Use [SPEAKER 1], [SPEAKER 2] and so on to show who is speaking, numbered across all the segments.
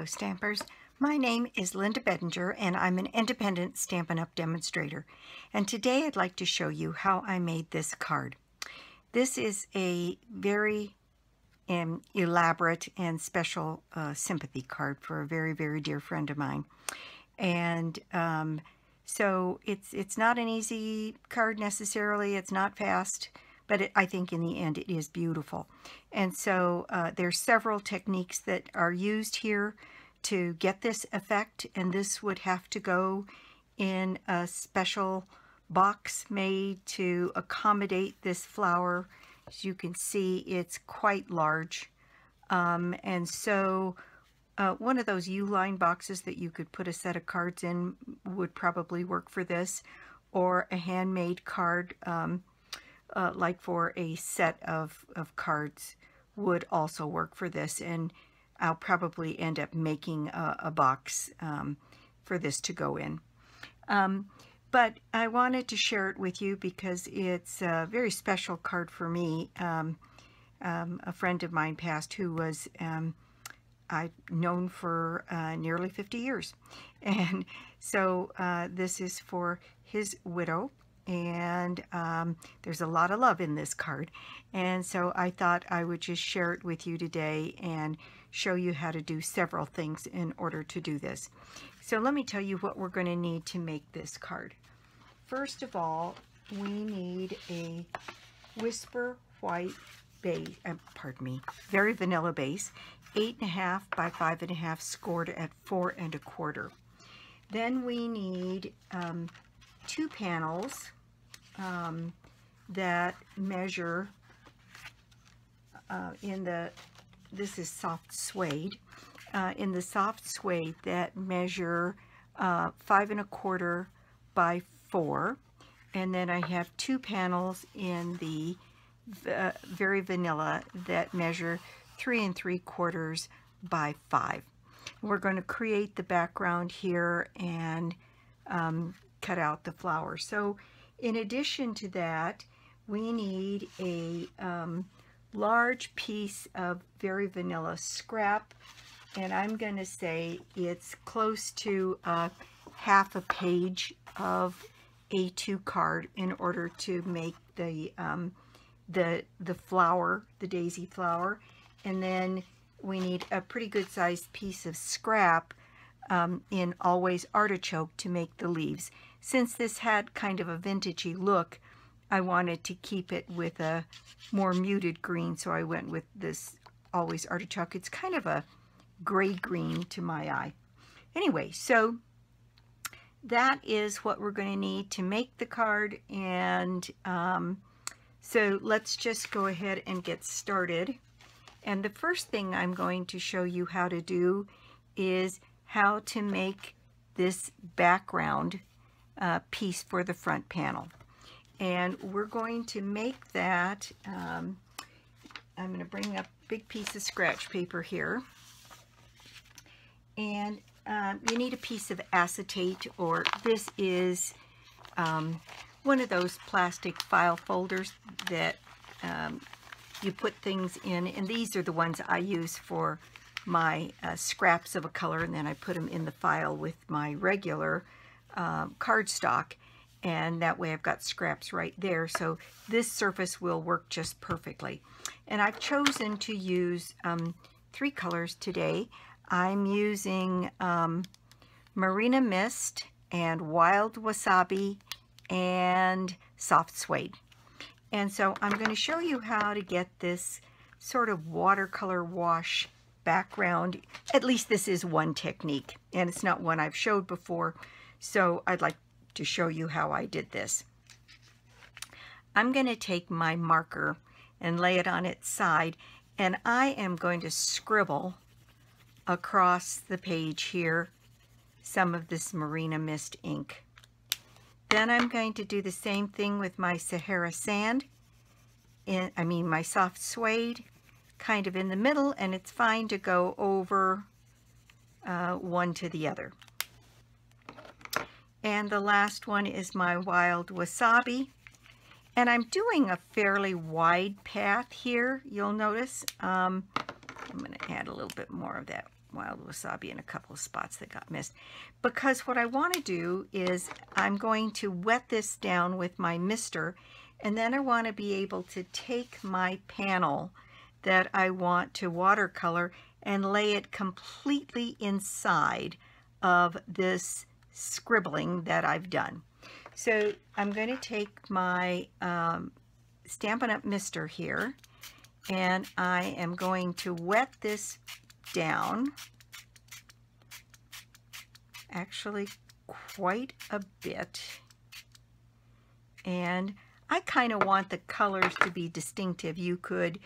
[SPEAKER 1] Hello Stampers, my name is Linda Bedinger and I'm an independent Stampin' Up! Demonstrator, and today I'd like to show you how I made this card. This is a very elaborate and special sympathy card for a very dear friend of mine, and so it's not an easy card necessarily. It's not fast, but I think in the end it is beautiful. And so there's several techniques that are used here to get this effect, and this would have to go in a special box made to accommodate this flower. As you can see, it's quite large, and so one of those U-line boxes that you could put a set of cards in would probably work for this, or a handmade card like for a set of cards would also work for this, and I'll probably end up making a box for this to go in. But I wanted to share it with you because it's a very special card for me. A friend of mine passed who was I've known for nearly 50 years. And so this is for his widow, and there's a lot of love in this card. And so I thought I would just share it with you today and show you how to do several things in order to do this. So let me tell you what we're going to need to make this card. First of all, we need a Whisper White base, very vanilla base, 8.5 by 5.5 scored at 4 1/4. Then we need 2 panels that measure this is soft suede, in the soft suede that measure 5 1/4 by 4, and then I have 2 panels in the very vanilla that measure 3 3/4 by 5. We're going to create the background here and cut out the flower. So in addition to that, we need a large piece of very vanilla scrap, and I'm going to say it's close to half a page of A2 card in order to make the flower, the daisy flower. And then we need a pretty good sized piece of scrap in Always Artichoke to make the leaves. Since this had kind of a vintagey look, I wanted to keep it with a more muted green, so I went with this Always Artichoke. It's kind of a gray green to my eye. Anyway, so that is what we're going to need to make the card, and so let's just go ahead and get started. And the first thing I'm going to show you how to do is how to make this background piece for the front panel. And we're going to make that, I'm going to bring up a big piece of scratch paper here. And you need a piece of acetate, or this is one of those plastic file folders that you put things in, and these are the ones I use for my scraps of a color, and then I put them in the file with my regular cardstock, and that way I've got scraps right there, so this surface will work just perfectly. And I've chosen to use 3 colors today. I'm using Marina Mist and Wild Wasabi and Soft Suede. And so I'm going to show you how to get this sort of watercolor wash background. At least this is one technique, and it's not one I've showed before, so I'd like to show you how I did this. I'm going to take my marker and lay it on its side, and I am going to scribble across the page here some of this Marina Mist ink. Then I'm going to do the same thing with my Sahara Sand, my soft suede, kind of in the middle, and it's fine to go over one to the other. And the last one is my Wild Wasabi, and I'm doing a fairly wide path here, you'll notice. I'm going to add a little bit more of that wild wasabi in a couple of spots that got missed. Because what I want to do is I'm going to wet this down with my mister, and then I want to be able to take my panel that I want to watercolor and lay it completely inside of this scribbling that I've done. So I'm going to take my Stampin' Up! Mister here, and I am going to wet this down, actually quite a bit, and I kind of want the colors to be distinctive. You could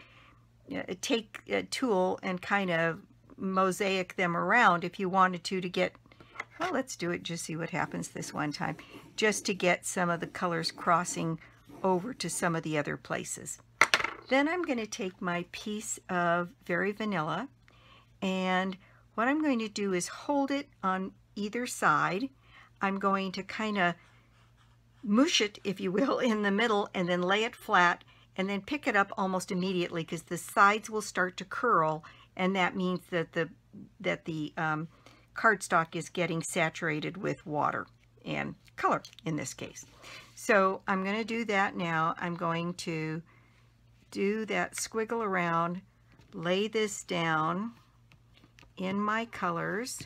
[SPEAKER 1] take a tool and kind of mosaic them around if you wanted to get, well, let's do it, just see what happens this one time, just to get some of the colors crossing over to some of the other places. Then I'm going to take my piece of Very Vanilla, and what I'm going to do is hold it on either side. I'm going to kind of mush it, if you will, in the middle, and then lay it flat, and then pick it up almost immediately, because the sides will start to curl, and that means that the cardstock is getting saturated with water and color in this case. So I'm going to do that now. I'm going to do that squiggle around, lay this down in my colors,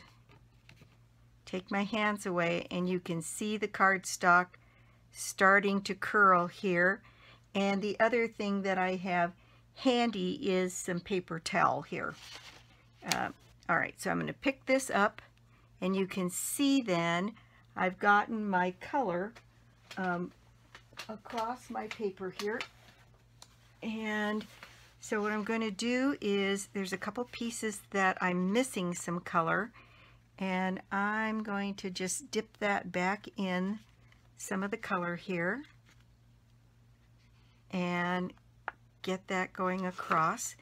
[SPEAKER 1] take my hands away, and you can see the cardstock starting to curl here. And the other thing that I have handy is some paper towel here. All right, so I'm going to pick this up, and you can see then I've gotten my color across my paper here. And so what I'm going to do is, there's a couple pieces that I'm missing some color, and I'm going to just dip that back in some of the color here and get that going across.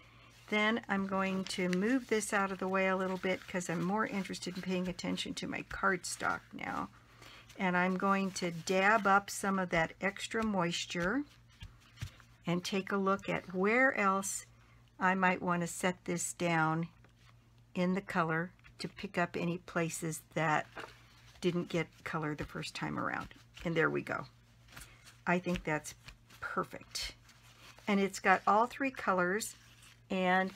[SPEAKER 1] Then I'm going to move this out of the way a little bit because I'm more interested in paying attention to my cardstock now. And I'm going to dab up some of that extra moisture and take a look at where else I might want to set this down in the color to pick up any places that didn't get color the first time around. And there we go. I think that's perfect. And it's got all three colors, and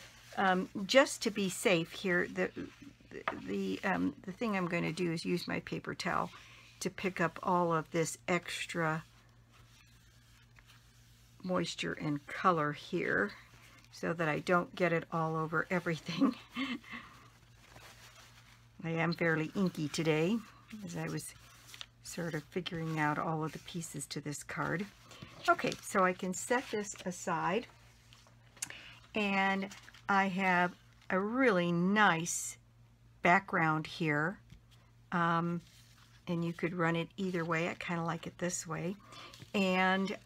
[SPEAKER 1] just to be safe here, the thing I'm going to do is use my paper towel to pick up all of this extra moisture and color here so that I don't get it all over everything. I am fairly inky today as I was sort of figuring out all of the pieces to this card. Okay, so I can set this aside, and I have a really nice background here, and you could run it either way. I kind of like it this way. And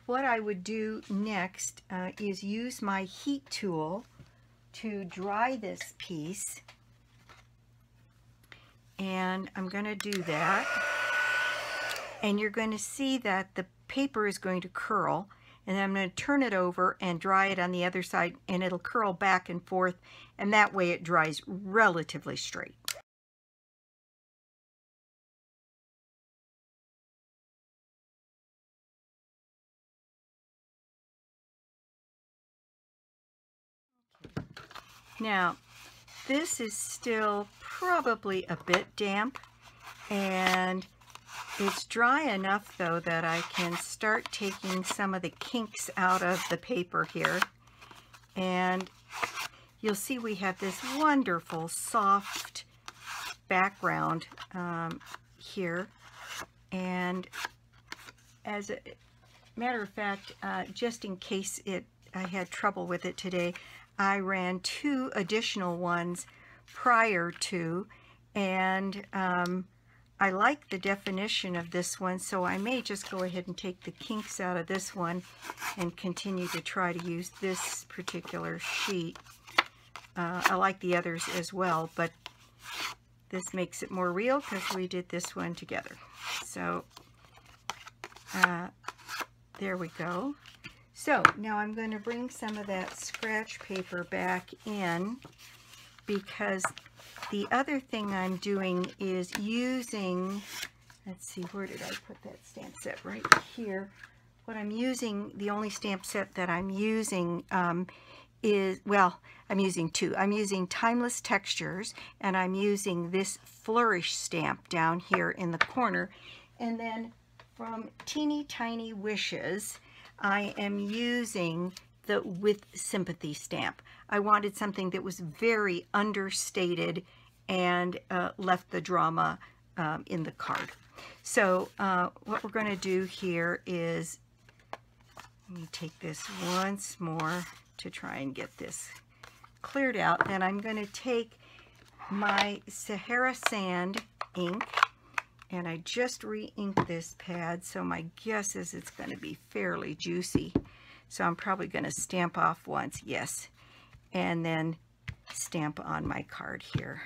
[SPEAKER 1] what I would do next is use my heat tool to dry this piece, and I'm going to do that, and you're going to see that the paper is going to curl, and then I'm going to turn it over and dry it on the other side, and it'll curl back and forth, and that way it dries relatively straight. Now, this is still probably a bit damp, and it's dry enough though that I can start taking some of the kinks out of the paper here. And you'll see we have this wonderful soft background here. And as a matter of fact, just in case I had trouble with it today, I ran 2 additional ones prior to, and I like the definition of this one, so I may just go ahead and take the kinks out of this one and continue to try to use this particular sheet. I like the others as well, but this makes it more real because we did this one together. So there we go. So now I'm going to bring some of that scratch paper back in, because the other thing I'm doing is using, let's see, where did I put that stamp set? Right here. What I'm using, the only stamp set that I'm using is, well, I'm using two. I'm using Timeless Textures, and I'm using this Flourish stamp down here in the corner. And then from Teeny Tiny Wishes, I am using the With Sympathy stamp. I wanted something that was very understated and left the drama in the card. So what we're going to do here is, let me take this once more to try and get this cleared out. Then I'm going to take my Sahara Sand ink, and I just re-inked this pad, so my guess is it's going to be fairly juicy. So I'm probably going to stamp off once, yes, and then stamp on my card here.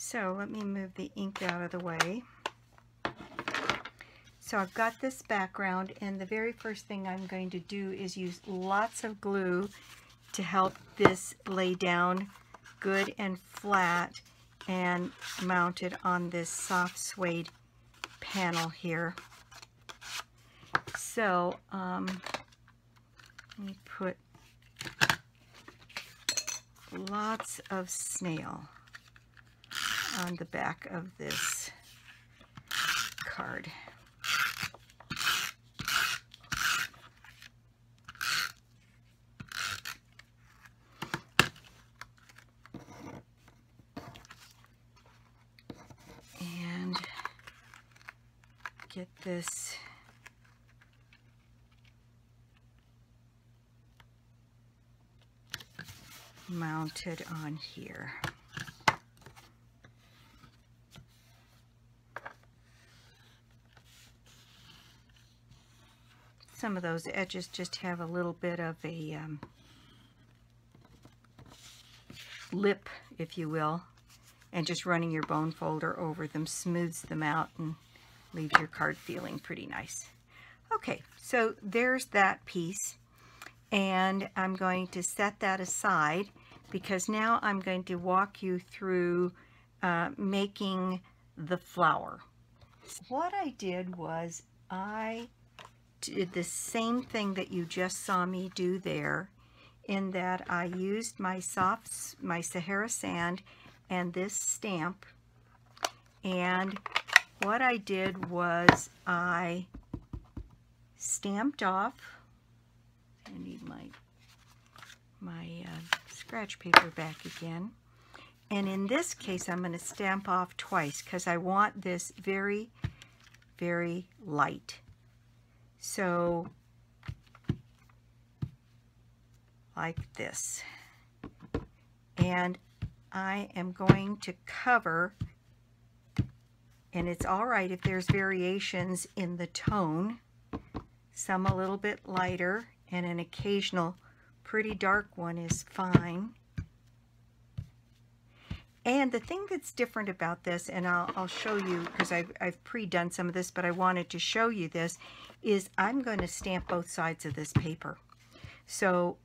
[SPEAKER 1] So let me move the ink out of the way. So I've got this background, and the very first thing I'm going to do is use lots of glue to help this lay down good and flat and mount it on this soft suede panel here. So let me put lots of snail on the back of this card. And get this mounted on here. Some of those edges just have a little bit of a lip, if you will, and just running your bone folder over them smooths them out and leaves your card feeling pretty nice. Okay, so there's that piece, and I'm going to set that aside because now I'm going to walk you through making the flower. What I did was I did the same thing that you just saw me do there, in that I used my Sahara Sand and this stamp, and what I did was I stamped off, I need my scratch paper back again, and in this case I'm going to stamp off twice because I want this very, very light. So like this, and I am going to cover, and it's all right if there's variations in the tone, some a little bit lighter and an occasional pretty dark one is fine. And the thing that's different about this, and I'll show you because I've pre-done some of this, but I wanted to show you this, is I'm going to stamp both sides of this paper. So,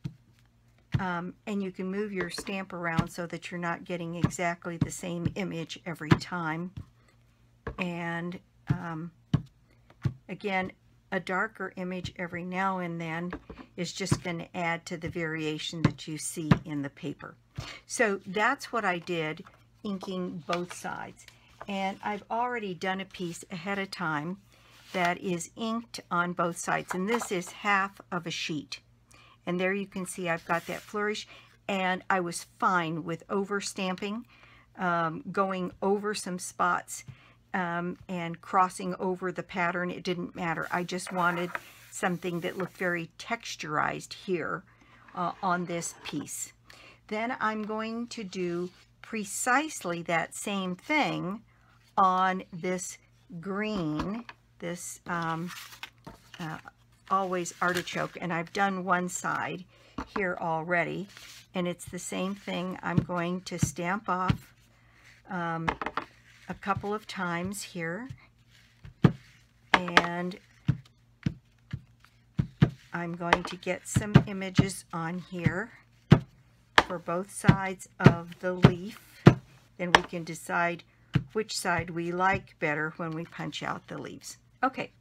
[SPEAKER 1] and you can move your stamp around so that you're not getting exactly the same image every time. And again, a darker image every now and then is just going to add to the variation that you see in the paper. So that's what I did, inking both sides. And I've already done a piece ahead of time that is inked on both sides, and this is half of a sheet. And there you can see I've got that flourish, and I was fine with over stamping, going over some spots and crossing over the pattern. It didn't matter. I just wanted something that looked very texturized here on this piece. Then I'm going to do precisely that same thing on this green, this Always Artichoke, and I've done one side here already, and it's the same thing. I'm going to stamp off a couple of times here, and I'm going to get some images on here for both sides of the leaf. Then we can decide which side we like better when we punch out the leaves. Okay,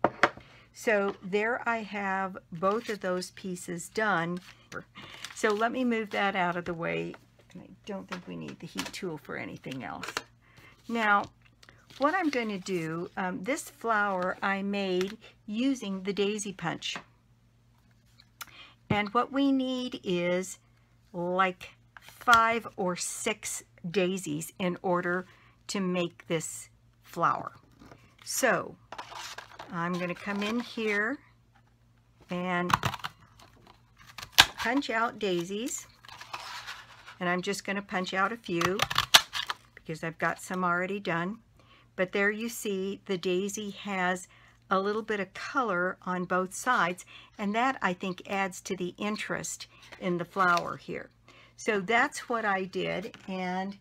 [SPEAKER 1] so there I have both of those pieces done. So let me move that out of the way. I don't think we need the heat tool for anything else. Now, what I'm going to do, this flower I made using the daisy punch. And what we need is like 5 or 6 daisies in order to make this flower. So I'm going to come in here and punch out daisies. And I'm just going to punch out a few because I've got some already done. But there you see the daisy has a little bit of color on both sides, and that I think adds to the interest in the flower here. So that's what I did, and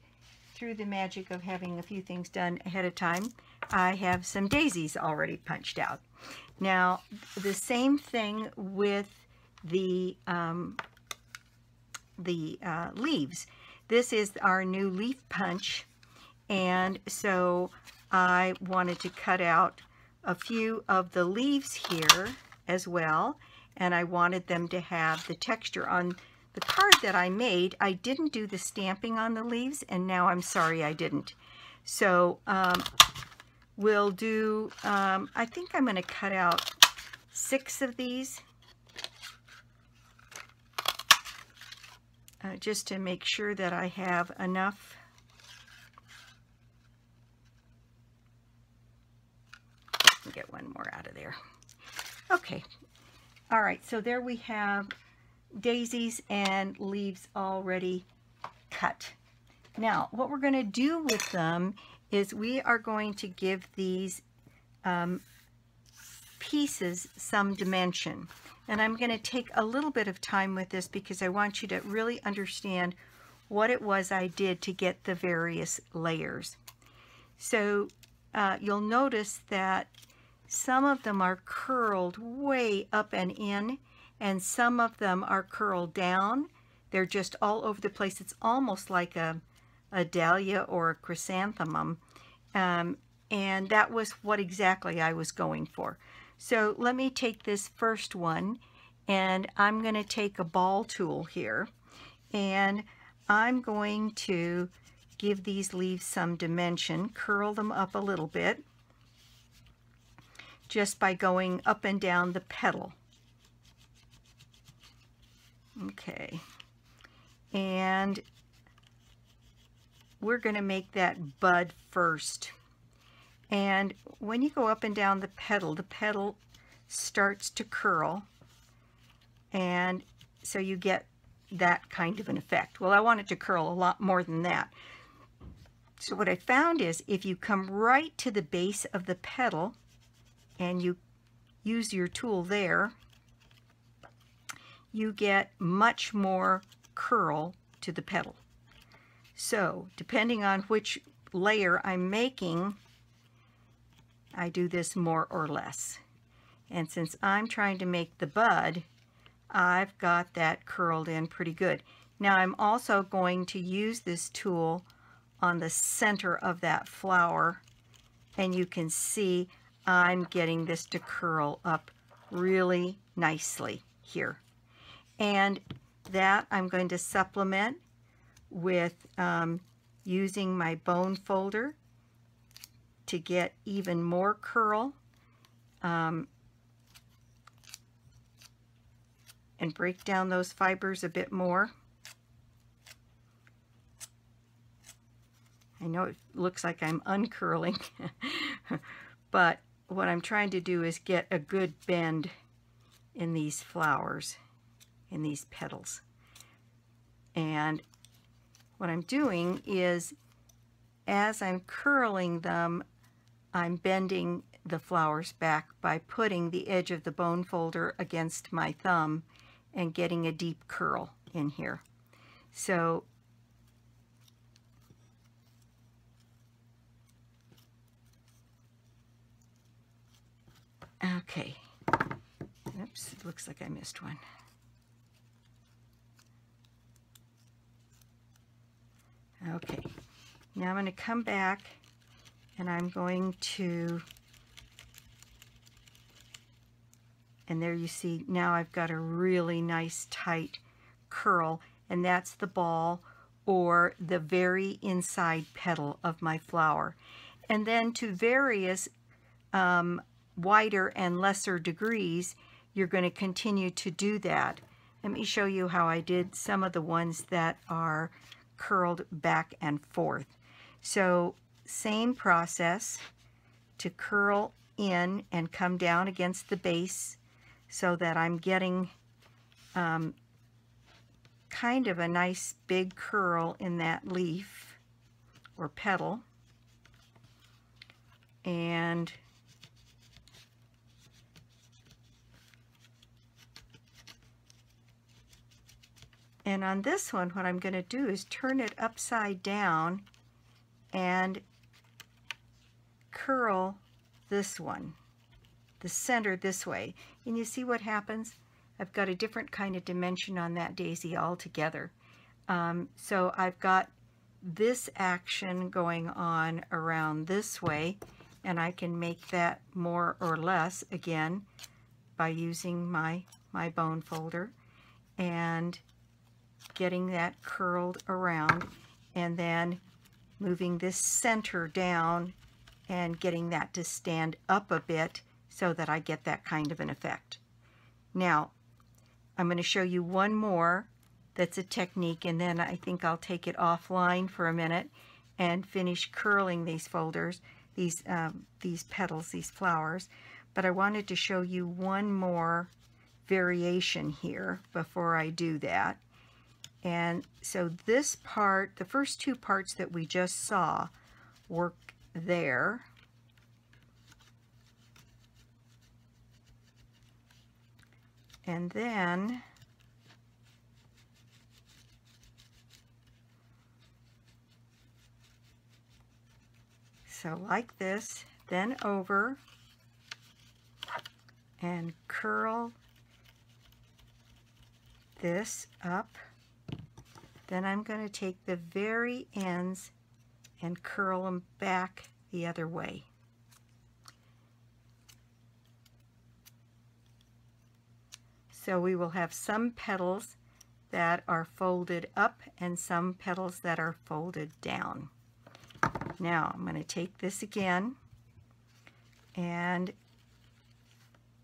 [SPEAKER 1] through the magic of having a few things done ahead of time, I have some daisies already punched out. Now, the same thing with the leaves. This is our new leaf punch, and so I wanted to cut out a few of the leaves here as well, and I wanted them to have the texture. On the card that I made, I didn't do the stamping on the leaves, and now I'm sorry I didn't. So we'll do, I think I'm going to cut out 6 of these just to make sure that I have enough. Get one more out of there. Okay. All right, so there we have daisies and leaves already cut. Now, what we're going to do with them is we are going to give these pieces some dimension. And I'm going to take a little bit of time with this because I want you to really understand what it was I did to get the various layers. So you'll notice that some of them are curled way up and in, and some of them are curled down. They're just all over the place. It's almost like a dahlia or a chrysanthemum. And that was what exactly I was going for. So let me take this first one, and I'm going to take a ball tool here, and I'm going to give these leaves some dimension, curl them up a little bit, just by going up and down the petal. Okay, and we're going to make that bud first. And when you go up and down the petal starts to curl, and so you get that kind of an effect. Well, I want it to curl a lot more than that. So what I found is if you come right to the base of the petal and you use your tool there, you get much more curl to the petal. So depending on which layer I'm making, I do this more or less. And since I'm trying to make the bud, I've got that curled in pretty good. Now I'm also going to use this tool on the center of that flower, and you can see I'm getting this to curl up really nicely here. And that I'm going to supplement with using my bone folder to get even more curl, and break down those fibers a bit more. I know it looks like I'm uncurling, but what I'm trying to do is get a good bend in these flowers, in these petals. And what I'm doing is, as I'm curling them, I'm bending the flowers back by putting the edge of the bone folder against my thumb and getting a deep curl in here. So Okay. Oops, it looks like I missed one. Okay. Now I'm going to come back and I'm going to, and there you see, now I've got a really nice tight curl, and that's the ball or the very inside petal of my flower. And then to various wider and lesser degrees, you're going to continue to do that. Let me show you how I did some of the ones that are curled back and forth. So same process to curl in and come down against the base so that I'm getting kind of a nice big curl in that leaf or petal. And on this one, what I'm going to do is turn it upside down and curl this one, the center this way. And you see what happens? I've got a different kind of dimension on that daisy altogether. So I've got this action going on around this way, and I can make that more or less again by using my bone folder and getting that curled around, and then moving this center down and getting that to stand up a bit so that I get that kind of an effect. Now, I'm going to show you one more that's a technique, and then I think I'll take it offline for a minute and finish curling these folders, these petals, these flowers. But I wanted to show you one more variation here before I do that. And so this part, the first two parts that we just saw, work there. And then so like this, then over and curl this up. Then I'm going to take the very ends and curl them back the other way. So we will have some petals that are folded up and some petals that are folded down. Now I'm going to take this again, and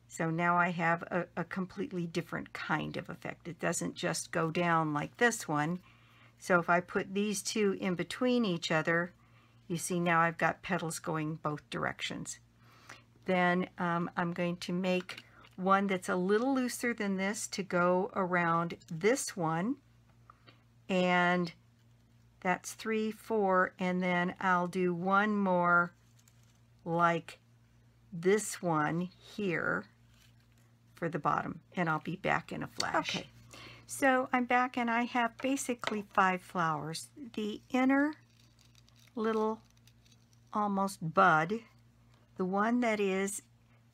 [SPEAKER 1] so now I have a completely different kind of effect. It doesn't just go down like this one. So if I put these two in between each other, you see now I've got petals going both directions. Then I'm going to make one that's a little looser than this to go around this one, and that's 3, 4, and then I'll do one more like this one here for the bottom, and I'll be back in a flash. Okay, so I'm back and I have basically 5 flowers. The inner little almost bud, the one that is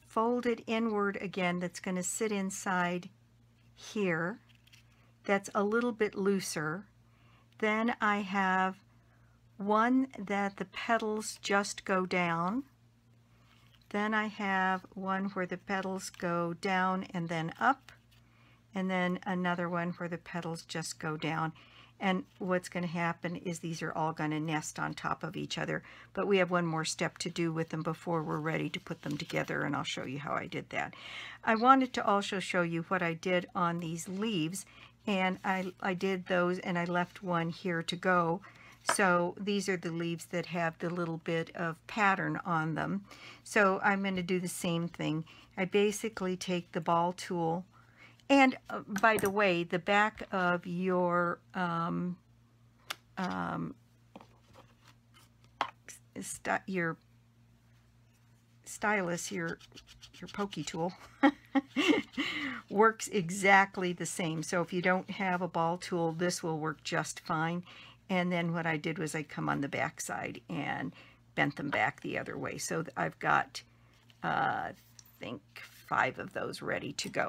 [SPEAKER 1] folded inward again, that's going to sit inside here, that's a little bit looser. Then I have one that the petals just go down. Then I have one where the petals go down and then up, and then another one where the petals just go down. And what's going to happen is these are all going to nest on top of each other, but we have one more step to do with them before we're ready to put them together, and I'll show you how I did that. I wanted to also show you what I did on these leaves, and I did those and I left one here to go. So these are the leaves that have the little bit of pattern on them. So I'm going to do the same thing. I basically take the ball tool, and by the way, the back of your stylus, your pokey tool, works exactly the same. So if you don't have a ball tool, this will work just fine. And then what I did was I come on the back side and bent them back the other way. So I've got, think 5 of those ready to go.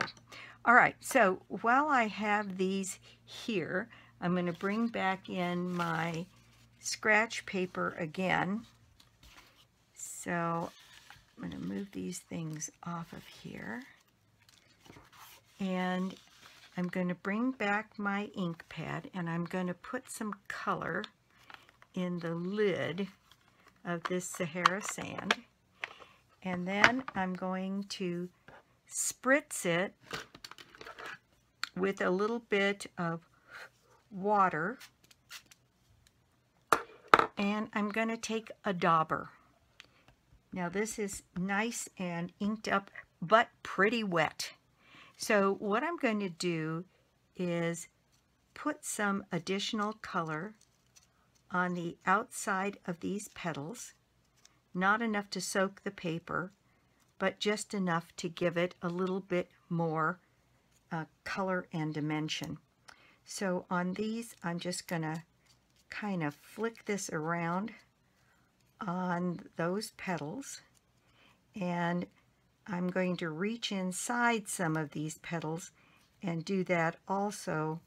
[SPEAKER 1] All right, so while I have these here, I'm going to bring back in my scratch paper again. So I'm going to move these things off of here. And I'm going to bring back my ink pad, and I'm going to put some color in the lid of this Sahara sand. And then I'm going to spritz it with a little bit of water. And I'm going to take a dauber. Now this is nice and inked up, but pretty wet. So what I'm going to do is put some additional color on the outside of these petals. Not enough to soak the paper, but just enough to give it a little bit more color and dimension. So on these, I'm just going to kind of flick this around on those petals, and I'm going to reach inside some of these petals and do that also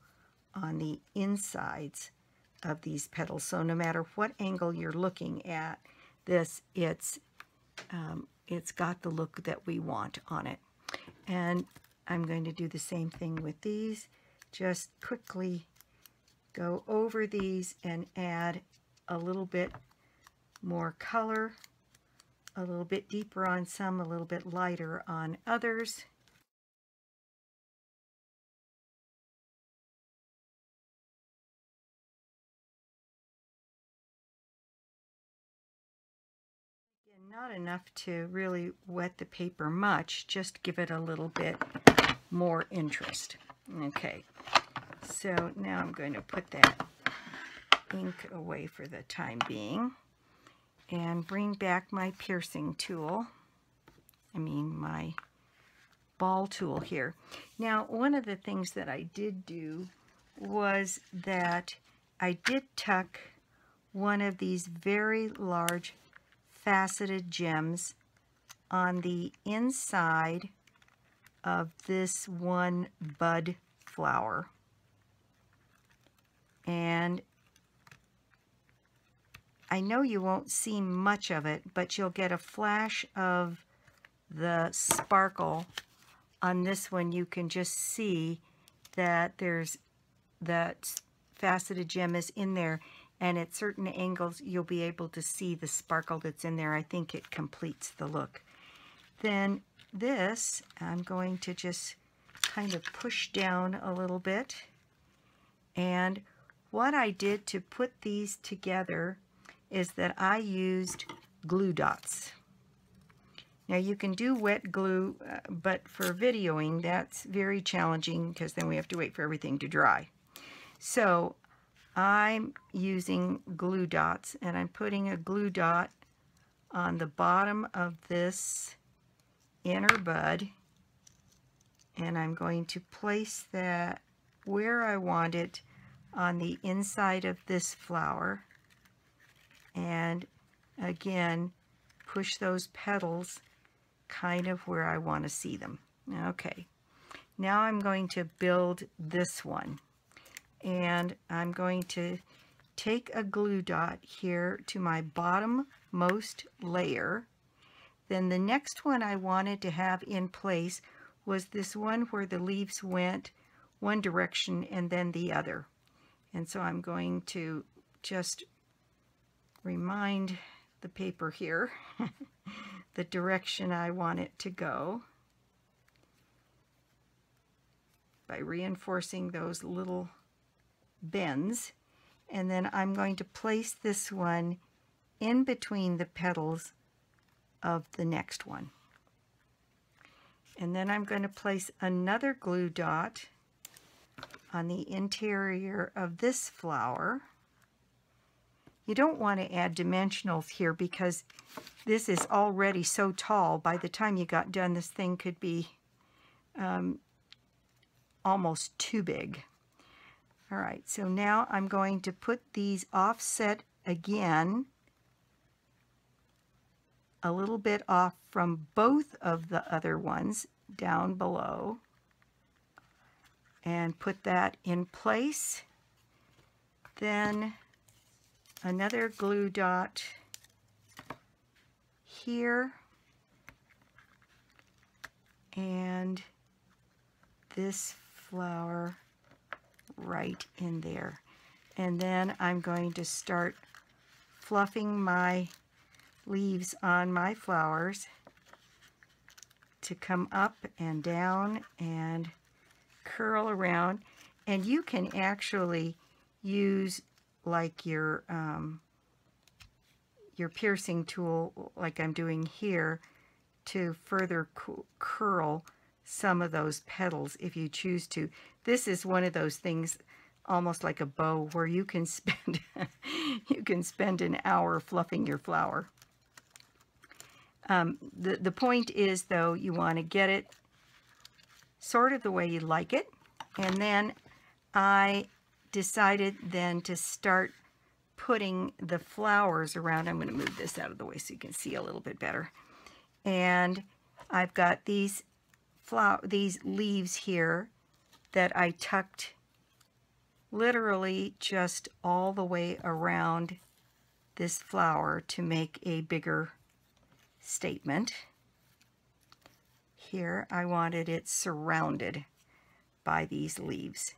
[SPEAKER 1] on the insides of these petals. So no matter what angle you're looking at this, it's got the look that we want on it. And I'm going to do the same thing with these. Just quickly go over these and add a little bit more color, a little bit deeper on some, a little bit lighter on others. Again, not enough to really wet the paper much, just give it a little bit more interest. Okay, so now I'm going to put that ink away for the time being and bring back my piercing tool. My ball tool here. Now, one of the things that I did do was that I did tuck one of these very large faceted gems on the inside of this one bud flower. And I know you won't see much of it, but you'll get a flash of the sparkle on this one. You can just see that that faceted gem is in there, and at certain angles you'll be able to see the sparkle that's in there. I think it completes the look. Then this, I'm going to just kind of push down a little bit. And what I did to put these together is that I used glue dots. Now you can do wet glue, but for videoing that's very challenging because then we have to wait for everything to dry. So I'm using glue dots, and I'm putting a glue dot on the bottom of this inner bud, and I'm going to place that where I want it on the inside of this flower, and again push those petals kind of where I want to see them. Okay, now I'm going to build this one, and I'm going to take a glue dot here to my bottommost layer. Then the next one I wanted to have in place was this one where the leaves went one direction and then the other. And so I'm going to just remind the paper here the direction I want it to go by reinforcing those little bends. And then I'm going to place this one in between the petals of the next one. And then I'm going to place another glue dot on the interior of this flower. You don't want to add dimensionals here because this is already so tall. By the time you got done, this thing could be almost too big. All right, so now I'm going to put these offset again a little bit off from both of the other ones down below and put that in place. Then another glue dot here, and this flower right in there. And then I'm going to start fluffing my leaves on my flowers to come up and down and curl around. And you can actually use like your piercing tool, like I'm doing here, to further curl some of those petals if you choose to. This is one of those things, almost like a bow, where you can spend you can spend an hour fluffing your flower. The point is, though, you want to get it sort of the way you like it. And then I decided then to start putting the flowers around. I'm going to move this out of the way so you can see a little bit better. And I've got these leaves here that I tucked literally just all the way around this flower to make a bigger statement. Here I wanted it surrounded by these leaves.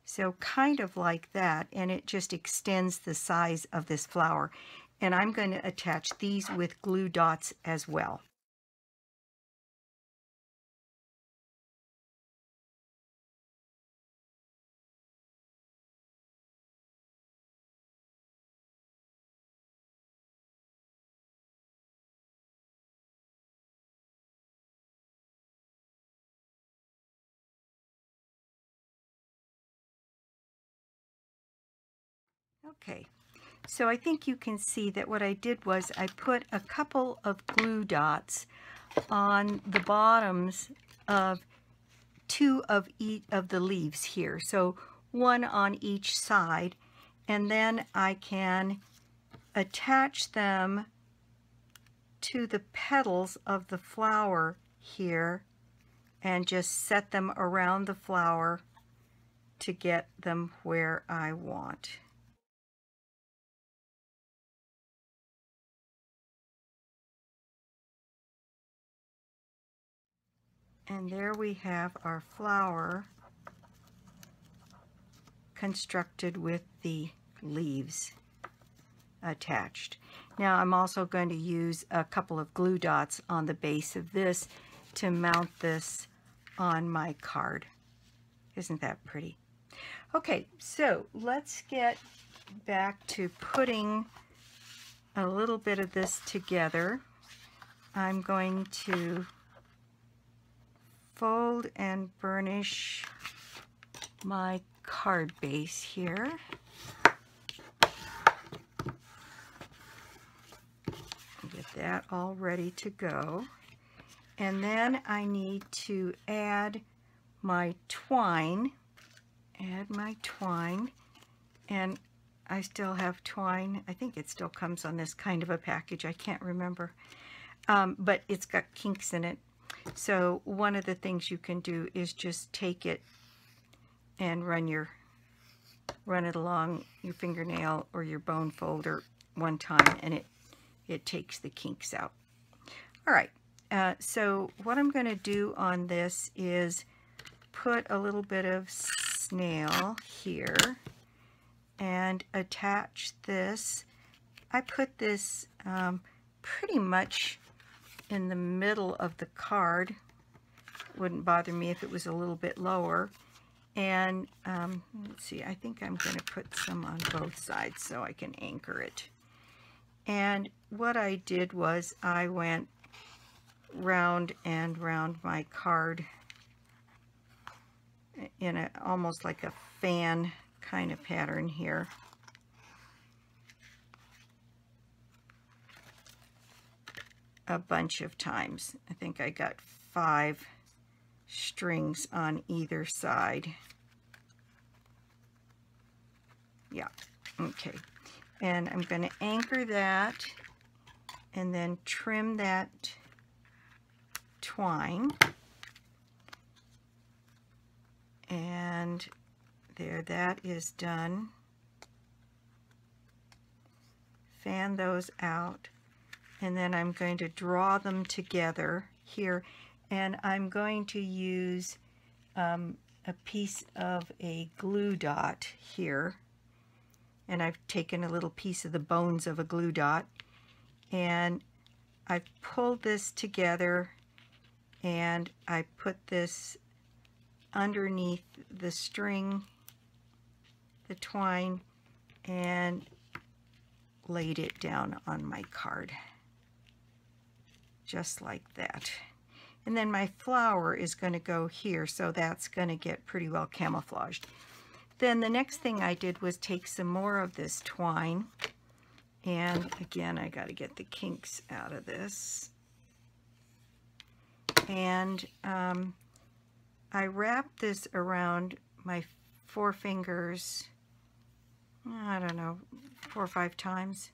[SPEAKER 1] So kind of like that, and it just extends the size of this flower. And I'm going to attach these with glue dots as well. Okay, so I think you can see that what I did was I put a couple of glue dots on the bottoms of two of each of the leaves here. So one on each side, and then I can attach them to the petals of the flower here and just set them around the flower to get them where I want. And there we have our flower constructed with the leaves attached. Now I'm also going to use a couple of glue dots on the base of this to mount this on my card. Isn't that pretty? Okay, so let's get back to putting a little bit of this together. I'm going to fold and burnish my card base here. Get that all ready to go. And then I need to add my twine. Add my twine. And I still have twine. I think it still comes on this kind of a package. I can't remember. But it's got kinks in it. So one of the things you can do is just take it and run it along your fingernail or your bone folder one time, and it takes the kinks out. All right, so what I'm going to do on this is put a little bit of snail here and attach this. I put this pretty much in the middle of the card. Wouldn't bother me if it was a little bit lower. And let's see, I think I'm going to put some on both sides so I can anchor it. And what I did was I went round and round my card in almost like a fan kind of pattern here. A bunch of times. I think I got 5 strings on either side. Yeah, okay. And I'm going to anchor that and then trim that twine. And there, that is done. Fan those out, and then I'm going to draw them together here, and I'm going to use a piece of a glue dot here, and I've taken a little piece of the bones of a glue dot, and I've pulled this together, and I put this underneath the string, the twine, and laid it down on my card, just like that. And then my flower is going to go here, so that's going to get pretty well camouflaged. Then the next thing I did was take some more of this twine, and again, I got to get the kinks out of this, and I wrapped this around my forefingers, I don't know, 4 or 5 times,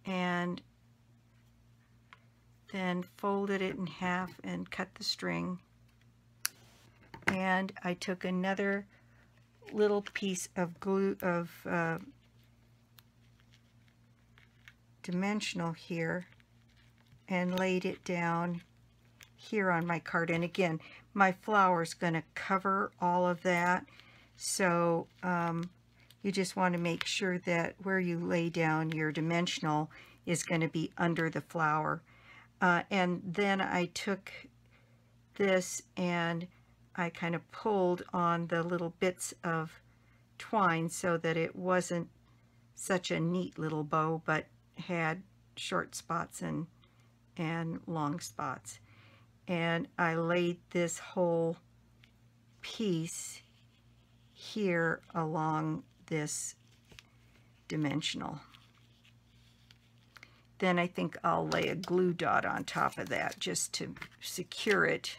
[SPEAKER 1] and then folded it in half and cut the string. And I took another little piece of glue, dimensional here, and laid it down here on my card. And again, my flower is going to cover all of that, so you just want to make sure that where you lay down your dimensional is going to be under the flower. And then I took this and I kind of pulled on the little bits of twine so that it wasn't such a neat little bow, but had short spots and long spots. And I laid this whole piece here along this dimensional. Then I think I'll lay a glue dot on top of that just to secure it.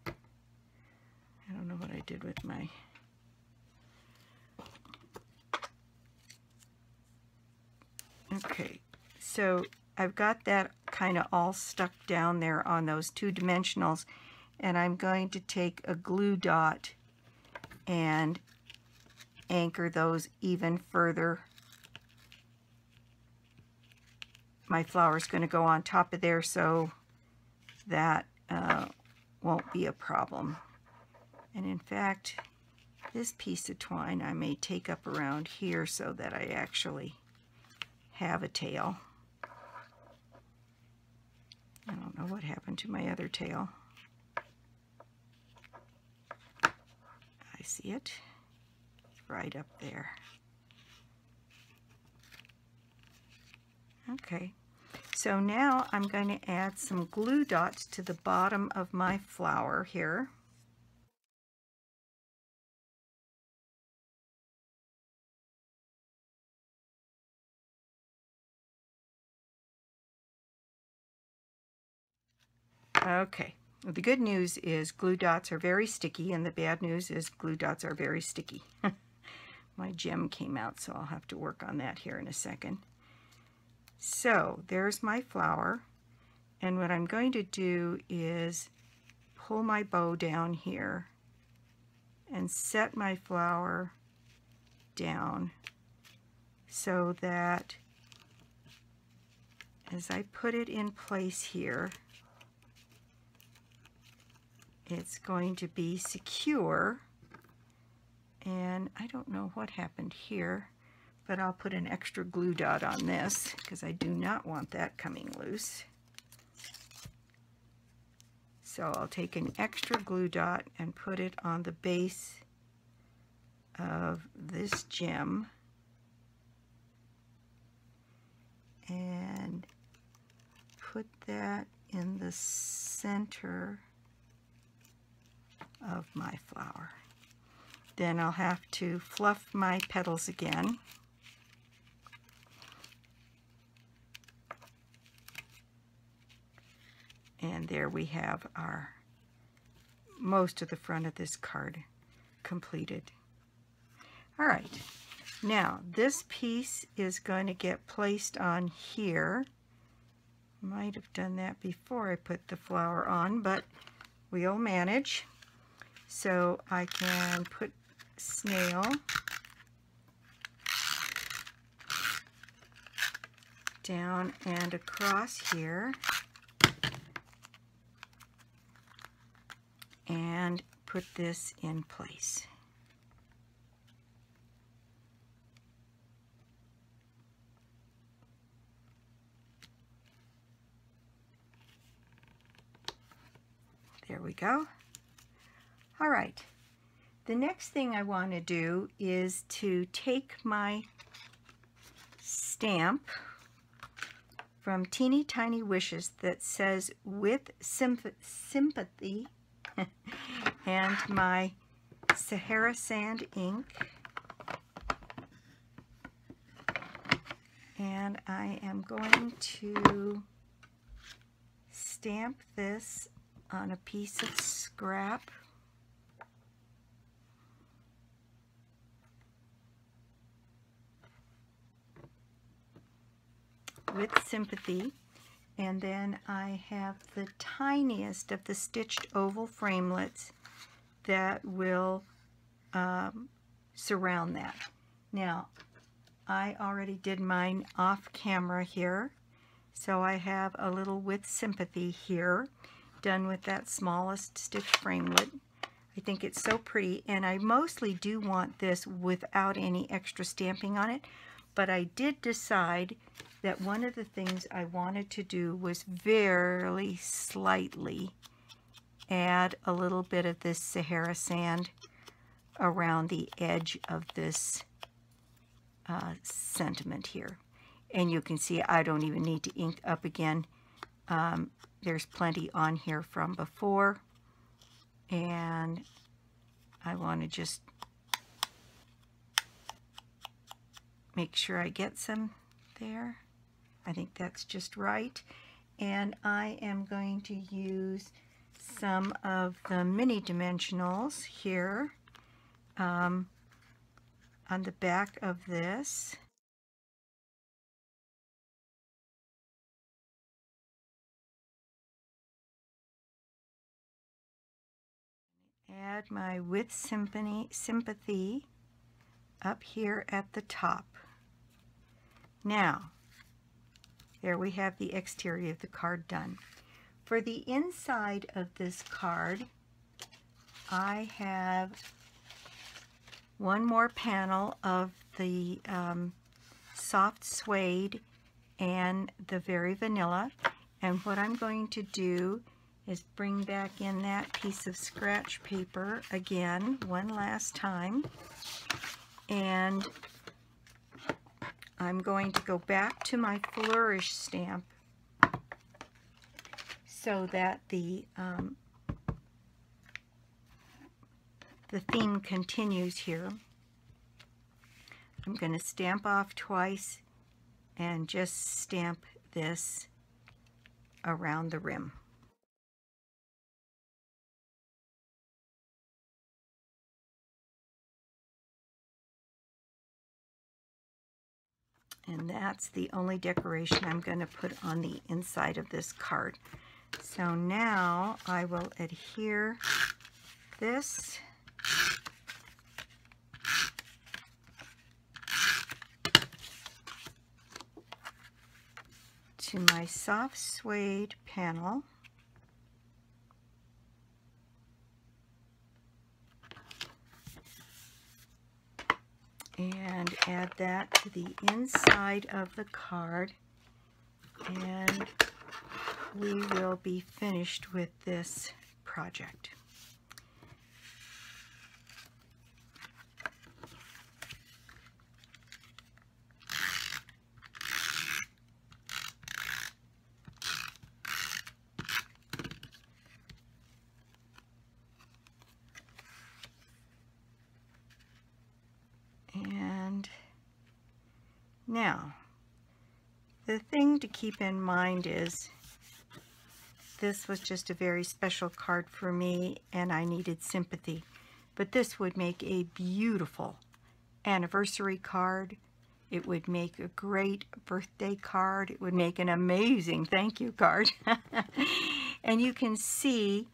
[SPEAKER 1] I don't know what I did with my... Okay, so I've got that kind of all stuck down there on those 2 dimensionals, and I'm going to take a glue dot and anchor those even further. My flower is going to go on top of there, so that won't be a problem. And in fact, this piece of twine I may take up around here so that I actually have a tail. I don't know what happened to my other tail. I see it. It's right up there. Okay, so now I'm going to add some glue dots to the bottom of my flower here. Okay, well, the good news is glue dots are very sticky, and the bad news is glue dots are very sticky. My gem came out, so I'll have to work on that here in a second. So there's my flower, and what I'm going to do is pull my bow down here and set my flower down so that as I put it in place here, it's going to be secure. And I don't know what happened here, but I'll put an extra glue dot on this because I do not want that coming loose. So I'll take an extra glue dot and put it on the base of this gem. And put that in the center of my flower. Then I'll have to fluff my petals again. And there we have our most of the front of this card completed. All right, Now, this piece is going to get placed on here. Might have done that before I put the flower on, but we'll manage. So I can put snail down and across here and put this in place. There we go. All right. The next thing I want to do is to take my stamp from Teeny Tiny Wishes that says with sympathy and my Sahara Sand ink, and I am going to stamp this on a piece of scrap. With sympathy, and then I have the tiniest of the stitched oval framelits that will surround that. Now, I already did mine off camera here, so I have a little with sympathy here, done with that smallest stitch framelit. I think it's so pretty, and I mostly do want this without any extra stamping on it, but I did decide that one of the things I wanted to do was very slightly add a little bit of this Sahara Sand around the edge of this sentiment here. And you can see I don't even need to ink up again. There's plenty on here from before, and I want to just make sure I get some there. I think that's just right. And I am going to use some of the mini dimensionals here on the back of this. Add my with sympathy up here at the top. Now, there we have the exterior of the card done. For the inside of this card, I have one more panel of the soft suede and the very vanilla. And what I'm going to do is bring back in that piece of scratch paper again one last time. And I'm going to go back to my flourish stamp so that the theme continues here. I'm going to stamp off twice and just stamp this around the rim. And that's the only decoration I'm going to put on the inside of this card. So now I will adhere this to my soft suede panel. And add that to the inside of the card, and we will be finished with this project. Now, the thing to keep in mind is this was just a very special card for me and I needed sympathy, but this would make a beautiful anniversary card. It would make a great birthday card. It would make an amazing thank you card. And you can see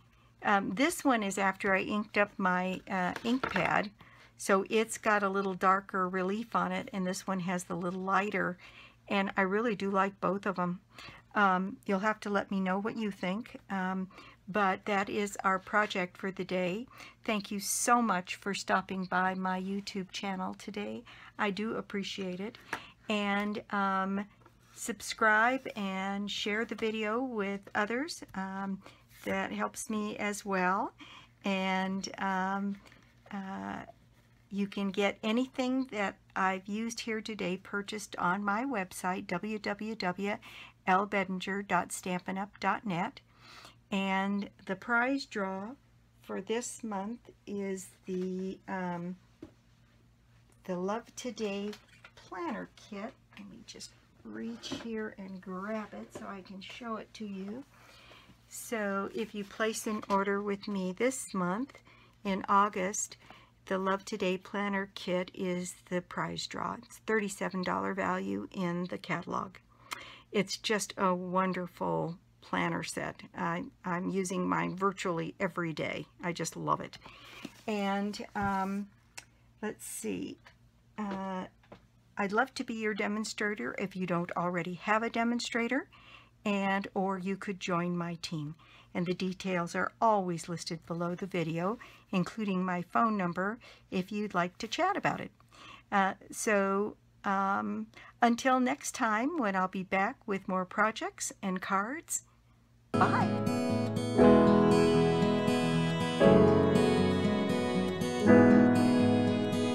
[SPEAKER 1] this one is after I inked up my ink pad. So it's got a little darker relief on it, and this one has the little lighter. And I really do like both of them. You'll have to let me know what you think. But that is our project for the day. Thank you so much for stopping by my YouTube channel today. I do appreciate it. And subscribe and share the video with others. That helps me as well. And you can get anything that I've used here today purchased on my website, www.lbedinger.stampinup.net. And the prize draw for this month is the Love Today planner kit. Let me just reach here and grab it so I can show it to you. So if you place an order with me this month in August, the Love Today planner kit is the prize draw. It's $37 value in the catalog. It's just a wonderful planner set. I'm using mine virtually every day. I just love it. And let's see. I'd love to be your demonstrator if you don't already have a demonstrator, or you could join my team. And the details are always listed below the video, including my phone number if you'd like to chat about it. Until next time, when I'll be back with more projects and cards, bye!